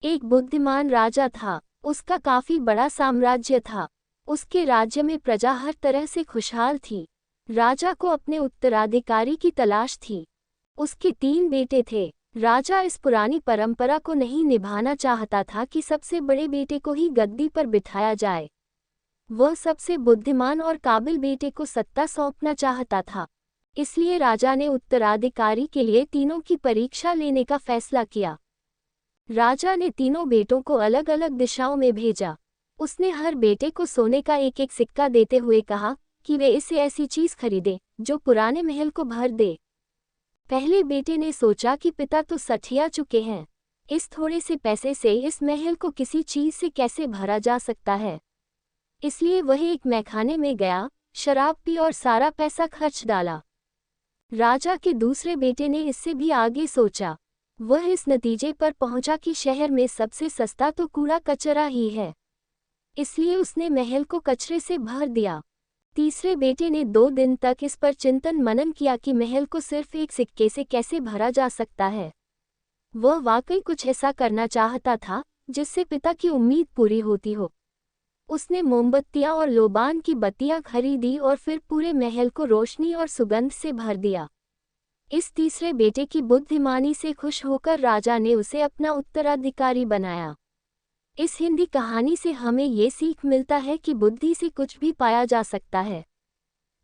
एक बुद्धिमान राजा था। उसका काफी बड़ा साम्राज्य था। उसके राज्य में प्रजा हर तरह से खुशहाल थी। राजा को अपने उत्तराधिकारी की तलाश थी। उसके 3 बेटे थे। राजा इस पुरानी परंपरा को नहीं निभाना चाहता था कि सबसे बड़े बेटे को ही गद्दी पर बिठाया जाए। वह सबसे बुद्धिमान और काबिल बेटे को सत्ता सौंपना चाहता था। इसलिए राजा ने उत्तराधिकारी के लिए तीनों की परीक्षा लेने का फैसला किया। राजा ने तीनों बेटों को अलग अलग दिशाओं में भेजा। उसने हर बेटे को सोने का एक एक सिक्का देते हुए कहा कि वे इसे ऐसी चीज खरीदे जो पुराने महल को भर दे। पहले बेटे ने सोचा कि पिता तो सठिया चुके हैं, इस थोड़े से पैसे से इस महल को किसी चीज से कैसे भरा जा सकता है। इसलिए वह एक मैखाने में गया, शराब पी और सारा पैसा खर्च डाला। राजा के दूसरे बेटे ने इससे भी आगे सोचा। वह इस नतीजे पर पहुंचा कि शहर में सबसे सस्ता तो कूड़ा कचरा ही है। इसलिए उसने महल को कचरे से भर दिया। तीसरे बेटे ने 2 दिन तक इस पर चिंतन मनन किया कि महल को सिर्फ एक सिक्के से कैसे भरा जा सकता है। वह वाकई कुछ ऐसा करना चाहता था जिससे पिता की उम्मीद पूरी होती हो। उसने मोमबत्तियां और लोबान की बत्तियां खरीदी और फिर पूरे महल को रोशनी और सुगंध से भर दिया। इस तीसरे बेटे की बुद्धिमानी से खुश होकर राजा ने उसे अपना उत्तराधिकारी बनाया। इस हिंदी कहानी से हमें ये सीख मिलता है कि बुद्धि से कुछ भी पाया जा सकता है।